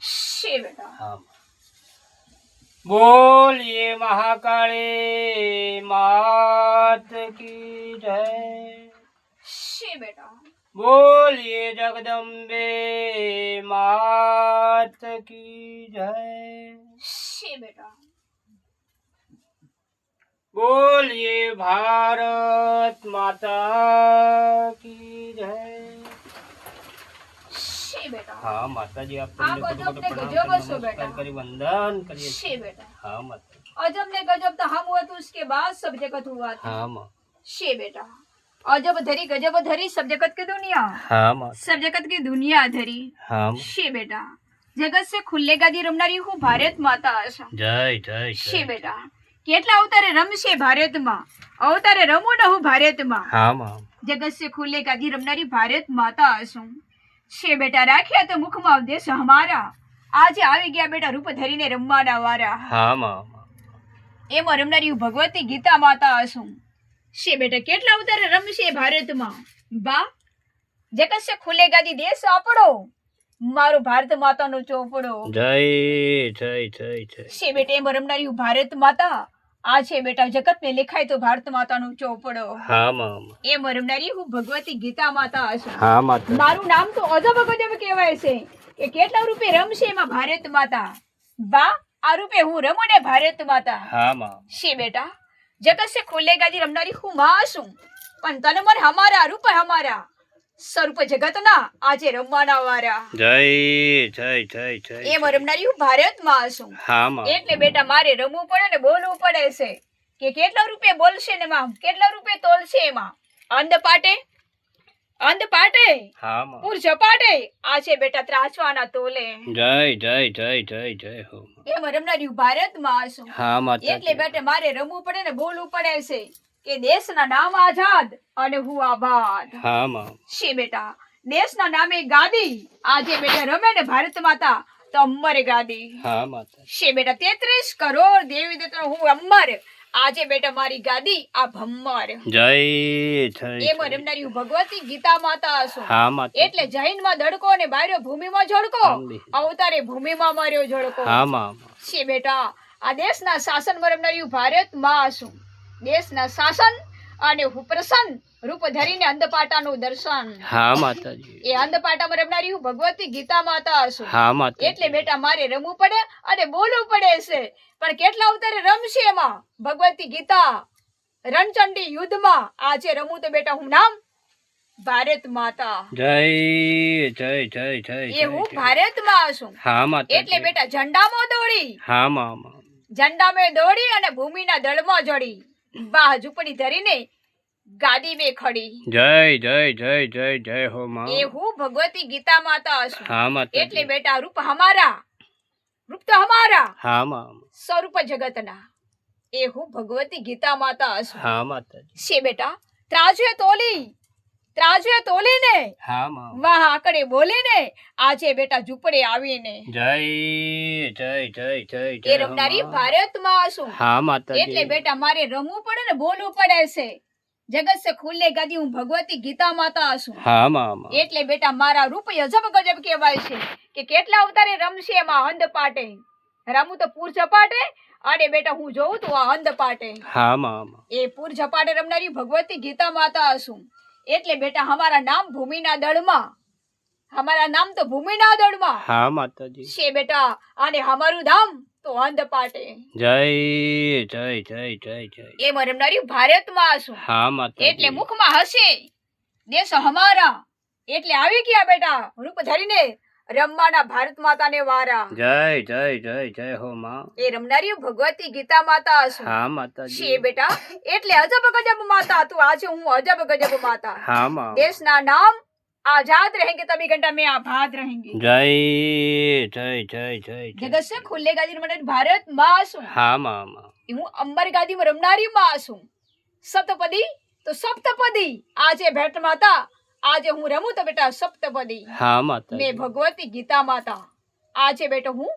शे बेटा। हाँ बोलिए महाकाली मात की जय। शे बेटा। बोलिए जगदम्बे मात की जय। शे बेटा। बोलिए भारत माता की जय। शे बेटा। हाँ माता जी आप आप अजब ने गजब हसो बेटा। करी वंदन करिए। शे बेटा। हाँ माता। अजब ने गजब तो हम हुआ तो उसके बाद सब जगत हुआ था। हाँ माँ। शे बेटा। अजब धरी गजब धरी सब जगत की दुनिया। हाँ माँ। सब जगत की दुनिया धरी। हाँ शे बेटा। जगत से खुले गादी रमनारी हूँ भारत माता आशा। जय जय शे बेटा। કેટલા અવતારે રમશે ભારતમાં અવતારે રમું ન હું ભારતમાં हाँ माँ। જગત से खुले गादी रमनारी भारत माता હશું છે બેટા રાખ્યા તો મુખમાં દેશ હમારા આજે આવી ગયા બેટા રૂપ ધરીને રમવાના વારા हाँ माँ। એમાં રમનારી હું ભગવતી ગીતા માતા હશું છે બેટા કેટલા અવતારે રમશે ભારતમાં બા જગત से खुले गादी देश આપણો મારો ભારત માતાનો ચોપડો जय जय जय जय। છે બેટા એમાં રમનારી હું ભારત માતા આ છે બેટા જગત ને લેખાય તો ભારત માતાનો ચોપડો हाँ माँ। એમાં રમનારી હું ભગવતી ગીતા માતા હશું हाँ माता। મારું નામ તો અજબ ગજબ કહેવાય છે કે કેટલા રૂપે રમશે એમાં ભારત માતા બા આ રૂપે હું રમું ને ભારત માતા हाँ माँ। છે બેટા જગત से खुले गादी रमनारी હું માં છું પણ તન મન હમારા રૂપ હમારા સ્વરૂપ જગતના આજે રમવાના વારા जय जय जय जय। એમાં રમનારી હું ભારતમાં હશું हाँ माँ। એટલે બેટા મારે રમવું પડે ને બોલવું પડે છે કે કેટલા રૂપે બોલશે ને માં કેટલા રૂપે તોલશે એમાં અંધ પાટે हाँ माँ। પૂર ઝપાટે આ છે બેટા ત્રાસવાના તોલે जय जय जय जय जय हो माँ। એમાં રમનારી હું ભારતમાં હશું हाँ माता એટલે जी। બેટા મારે રમવું પડે ને બોલવું પડે છે કે દેશના નામ આઝાદ અને હું આબાદ हाँ माँ। છે બેટા દેશના નામે ગાદી આજે બેટા રમે ને ભારત માતા તો અમર ગાદી हाँ माता। છે બેટા 33 કરોડ દેવી દેવતા હું અમર આજે બેટા મારી ગાદી આ ભમ્મર जय जय એમાં जय। રમનારી હું ભગવતી ગીતા માતા હશું हाँ माता। એટલે જૈનમાં દડકો અને બાયરો ભૂમિમાં ઝળકો અવતારે ભૂમિમાં માર્યો ઝળકો हाँ माँ। છે બેટા આ દેશના શાસનમાં રમનારી હું ભારતમાં હશું દેશના શાસન અને હું પ્રસન્ન રૂપ ધરીને અંધપાટાનું દર્શન हाँ माता जी। એ અંધપાટામાં રમનારી હું ભગવતી ગીતા માતા હશું हाँ माता। એટલે બેટા મારે રમવું પડે અને બોલવું પડે છે પણ કેટલા અવતારે રમશે એમાં ભગવતી ગીતા રણચંડી યુદ્ધમાં આજે રમું તો બેટા હું નામ ભારત માતા जय जय जय जय એ હું जय। ભારતમાં હશું हाँ माता એટલે जी। બેટા ઝંડામાં દોડી हाँ माँ। ઝંડામાં દોડી અને ભૂમિના દળમાં જડી બાહ ઝૂંપડી ધરીને ગાદી में ખડી जय जय जय जय जय हो माँ। એ હું ભગવતી ગીતા માતા હશું हाँ माता એટલે जी। બેટા રૂપ હમારા રૂપ તો હમારા हाँ माँ। સ્વરૂપ જગતના એ હું ભગવતી ગીતા માતા હશું हाँ माता जी। છે બેટા ત્રાજવે તોલીને हाँ माँ। વાહ આકડે બોલીને આજે બેટા ઝૂંપડે આવીને जय जय जय जय એ जय हो રમનારી माँ। ભારતમાં હશું हाँ माता એટલે जी। બેટા મારે રમવું પડે ને બોલવું પડે છે જગત से खुले गादी હું ભગવતી ગીતા માતા હશું हाँ माँ। એટલે બેટા મારા રૂપ અજબ ગજબ કહેવાય છે કે કેટલા અવતારે રમશે એમાં અંધ પાટે રમું તો પૂર ઝપાટે અને બેટા હું જોઉં તો આ અંધ પાટે हाँ माँ। એ પૂર ઝપાટે રમનારી ભગવતી ગીતા માતા હશું એટલે બેટા હમારા નામ ભૂમિના દળમાં હમારા નામ તો ભૂમિના દળમાં हाँ माता जी। છે બેટા અને હમારું ધામ તો અંધ પાટે जय जय जय जय जय। એમાં રમનારી ભારતમાં હશું हाँ माता એટલે जी। મુખમાં હશે દેશ હમારા એટલે આવી ગયા બેટા રૂપ ધરીને રમવાના ભારત માતાને વારા जय जय जय जय हो माँ। એ રમનારી ભગવતી ગીતા માતા હશું हाँ माता છે जी। બેટા એટલે અજબ ગજબ માતા તું આજે હું અજબ ગજબ માતા हाँ माँ। દેશના નામ आजाद रहेंगे तभी घंटा में आबाद रहेंगे जय जय जय जय जय। जगत से खुले गादी में भारत माँ हूँ हाँ माँ। હું અંબર ગાદી માં રમનારી માં છું સપ્તપદી તો સપ્તપદી આજે ભેટ માતા આજે હું રમું તો બેટા સપ્તપદી हाँ माता मैं जी। भगवती गीता माता આજે બેટો હું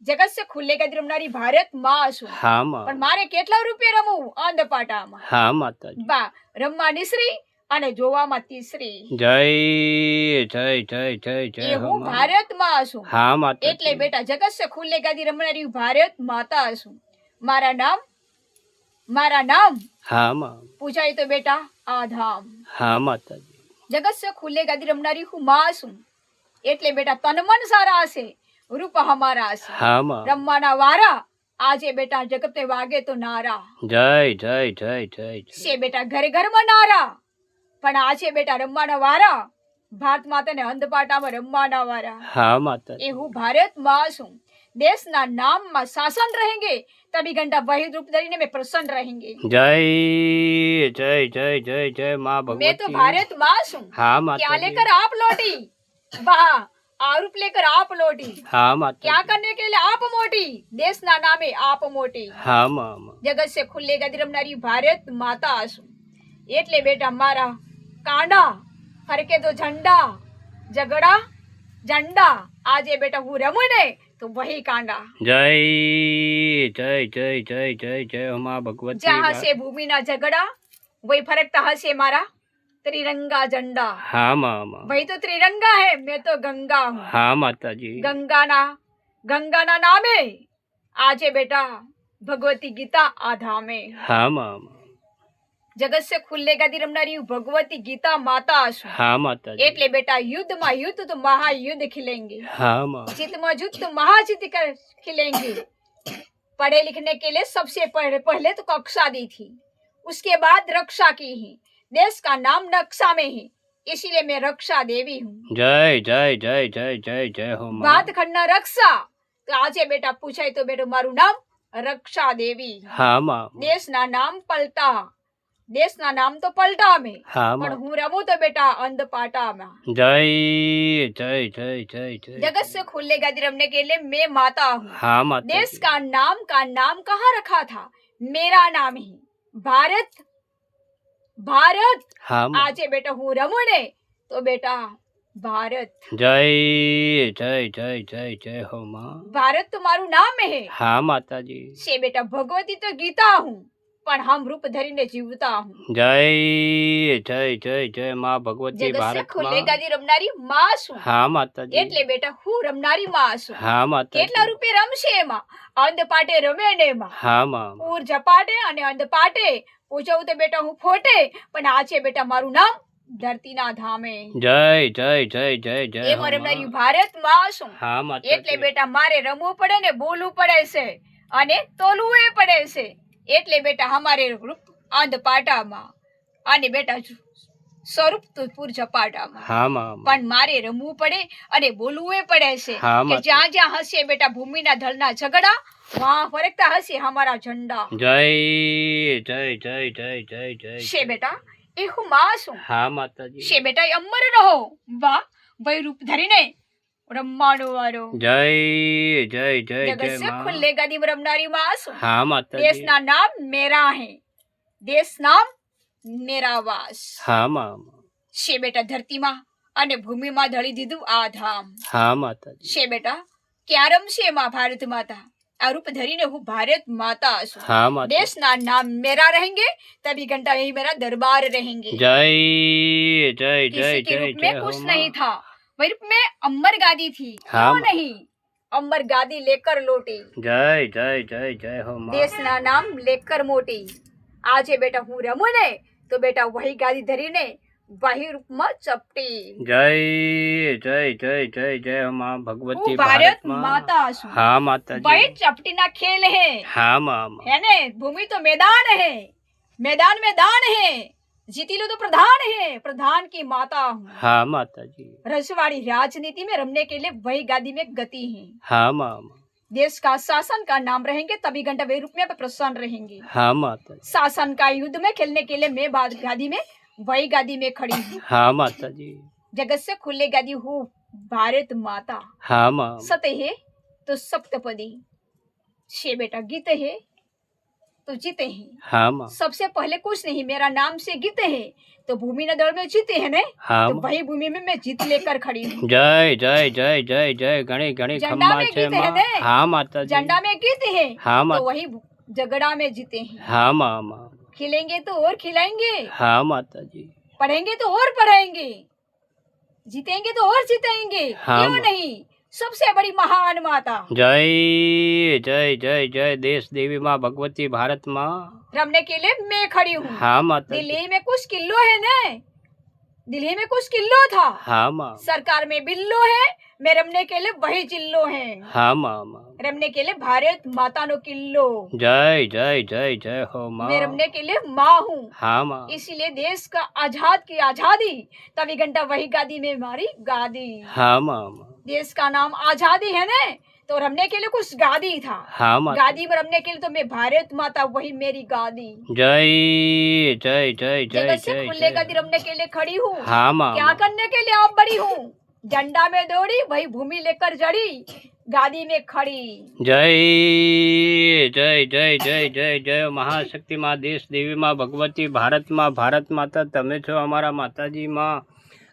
જગત से खुले गादी રમનારી ભારત માં છું हाँ माँ। પણ મારે કેટલા રૂપિયા રમવું અંધપાટામાં हाँ माता जी। બા રમવા નિસરી અને જોવામાં તીસરી. જય જય જય જય જય એ હો હું માં. ભારતમાં છું. હા માતાજી. એટલે બેટા જગત સે ખુલ્લે ગાદી રમનારી હું ભારત માતા છું. મારા નામ હા માં. પૂછાય તો બેટા આધામ. હા માતાજી. જગત સે ખુલ્લે ગાદી રમનારી હું માં છું. એટલે બેટા તન મન સારા હશે, રૂપ હમારા હશે. હા માં. રમવાના વારા આજે બેટા જગતે વાગે તો નારા. જય જય જય જય જય. છે બેટા ઘરે ઘરમાં નારા, પણ આજે બેટા રમવાના વારા ભારત માતાને અંધપાટામાં રમવાના વારા. હા માતાજી. એ હું ભારત માં છું. દેશના નામમાં શાસન रहेंगे तभी घंटा वही रूप धरीने में प्रसन्न रहेंगे. જય જય જય જય જય માં मैं ભગવતી. तो भारत माँ हूँ. હા क्या માતાજી. लेकर आप लौटी? वाह, आरूप लेकर आप लौटी. હા क्या માતાજી. करने के लिए आप मोटी? देशના નામે આપ મોટી. હા માં. જગત સે ખુલ્લે ગાદી રમનારી ભારત માતા છું. એટલે બેટા મારા કાંડા ફરકે તો ઝંડા આજે બેટા હું રમું ને તો વહી કાંડા. જય જય જય જય જય જય હો માં ભગવતી. જ્યાં હશે ભૂમિના ઝઘડા વહી ફરકતા હશે મારા ત્રિરંગા ઝંડા. હા માં. वही तो त्रिरंगा है, मैं तो गंगा हूँ. હા માતાજી. गंगाना नामे આજે બેટા ભગવતી ગીતા આધામે. હા માં. જગત સે ખુલ્લે ગાદી રમનારી ભગવતી ગીતા માતા છું. હા માતાજી. એટલે બેટા યુદ્ધમાં યુદ્ધ તો મહાયુદ્ધ ખिलेंगे. હા માં. जीत में युद्ध तो महाजीत कर खिलेंगे. पढ़े लिखने के लिए सबसे पहले तो कक्षा दी थी, उसके बाद रक्षा की ही. देश का नाम नक्शा में ही, इसीलिए मैं रक्षा देवी हूँ. જય જય જય જય જય જય હો માં. बात खंडा रक्षा तो આજે બેટા પૂછાય તો બેટું મારું નામ રક્ષા દેવી. હા માં. દેશના નામ તો પલટા મેં, હા પણ માં. હું રમું તો બેટા અંધપાટામાં. જય જય જય જય જય. जगत से खुले गादी रमने के लिए मैं माता हूँ. હા માતાજી. देश का नाम कहाँ रखा था? मेरा नाम ही भारत. હા માં. આજે બેટા હું રમું ને તો બેટા ભારત. જય જય જય જય જય હો માં. भारत तो मारू नाम है. હા માતાજી. से बेटा भगवती तो गीता हूँ, पर हम रूप धरीने जीवता हूँ. જય જય જય જય માં ભગવતી. જગત સે ભારત ખુલ્લે માં. ગાદી રમનારી માં છું. હા માતાજી. એટલે બેટા હું રમનારી માં છું. હા માતાજી. કેટલા રૂપે રમશે એમાં? અંધપાટે રમે ને એમાં. હા માં. પૂર ઝપાટે અને અંધપાટે પૂછવું તો બેટા હું ફોટે, પણ આ છે બેટા મારું નામ ધરતીના ધામે. જય જય જય જય જય એ હો મારે માં. રમનારી ભારત માં છું. હા માતાજી. એટલે બેટા મારે રમવું પડે ને બોલવું પડે છે અને તોલવું એ પડે છે. એટલે બેટા અમારે રૂપ અંધપાટામાં અને બેટા સ્વરૂપ તો પૂર ઝપાટામાં. હા માં. પણ મારે રમવું પડે અને બોલવું એ પડે છે હા, કે માતા. જ્યાં જ્યાં હશે બેટા ભૂમિના ધલના ઝઘડા વહાં ફરકતા હશે હમારા ઝંડા. જય જય જય જય જય જય. છે બેટા એ હું માં છું. હા માતાજી. છે બેટા એ અમર રહો. વાહ, વહી રૂપ ધરીને રમવાનો વારો. જય જય જય જગત જય સે માં. ખુલ્લે ગાદી में રમનારી માં છું. હા માતાજી. દેશના નામ મેરા હે, દેશ નામ મેરા વાસ. હા માં. છે બેટા ધરતીમાં અને ભૂમિમાં ધળી દીધું આ ધામ. હા માતાજી. છે બેટા ક્યાં રમશે માં ભારત માતા? આ રૂપ ધરીને હું ભારત माता છું. હા માતાજી. દેશના નામ मेरा रहेंगे तभी घंटा यही मेरा दरबार रहेंगे. જય જય જય किसी के જય रूप જય में હો कुछ માં. नहीं था, वही रूप में अमर गादी थी. हाँ, क्यों माँ। नहीं अमर गादी लेकर लौटी. જય જય જય જય હો માં. દેશના નામ લેકર મોટી. આજે બેટા હું રમું ને તો બેટા વહી ગાદી ધરીને વહી રૂપમાં ચપટી. જય જય જય જય જય હો માં ભગવતી. હું ભારત ભારત માં. માતા છું. હા માતાજી. वही चपटी ना खेल है. હા માં. है ने, भूमि तो मैदान है, मैदान में दान है. जीती लो तो प्रधान है, प्रधान की माता हूँ. હા માતાજી. रसवाड़ी राजनीति में रमने के लिए वही गादी में गति है. હા માં. देश का शासन का नाम रहेंगे तभी घंटा वे रूप में प्रसन्न रहेंगे. હા માતાજી. शासन का युद्ध में खेलने के लिए मैं बाद गादी में वही गादी में खड़ी हूँ. હા માતાજી. जगत से खुले गादी हूँ भारत माता. હા માં. सत है तो सप्तपदी. छे बेटा गीत है तो जीते हैं. હા માં. सबसे पहले कुछ नहीं, मेरा नाम से गीत है तो भूमि न दौड़ में जीते हैं ने, હા तो માં. वही भूमि में मैं जीत लेकर खड़ी हूँ. જય જય જય જય જય ઘણી ઘણી झंडा ખમ્મા में છે ગીત હે માં. ને? હા માતાજી. झंडा में गीत है હા तो માતા. वही झगड़ा में जीते हैं. હા માં. खिलेंगे तो और खिलाएंगे. હા માતાજી. पढ़ेंगे तो और पढ़ेंगे, जीतेंगे तो और जीतेंगे, हाँ, क्यों नहीं। सबसे बड़ी महान माता। जय जय जय जय देश देवी माँ भगवती भारत माँ। रमने के लिए मैं खड़ी हूँ। हाँ माता जी। दिल्ली में कुछ किलो है ना, दिल्ली में कुछ किलो था। हाँ माँ। सरकार में बिल्लो है, मैं रमने के लिए वही चिल्लो है। हाँ माँ माँ। रमने के लिए भारत माता नो किल्लो। जय जय जय जय हो माँ। मैं रमने के लिए माँ हूँ। हाँ माँ। इसीलिए देश का आजाद की आजादी, तभी घंटा वही गादी में मारी गादी। हाँ माँ माँ। देश का नाम आजादी है ना, तो रमने के लिए कुछ गादी था। हाँ माँ। गादी में रमने के लिए तो मैं भारत माता, वही मेरी गादी। जय जय जय जय जगत से जय खुले जय। गादी रमने के लिए खड़ी हूँ। हाँ माँ। क्या करने के लिए आप बड़ी हूँ। झंडा में दौड़ी, वही भूमि लेकर जड़ी, गादी में खड़ी। जय जय जय जय जय जय महाशक्ति माँ, देश देवी माँ भगवती भारत माँ, भारत माता તમે છો અમારા માતાજી માં।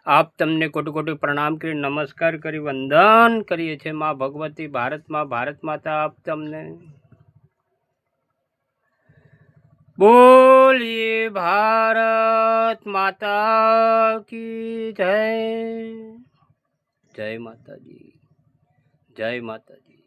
આપ તમને કોટી કોટી પ્રણામ કરી નમસ્કાર કરી વંદન કરીએ છીએ માં ભગવતી ભારત માં, ભારત માતા આપ તમને બોલીએ ભારત માતા की जय। जय माता जी, जय माता जी।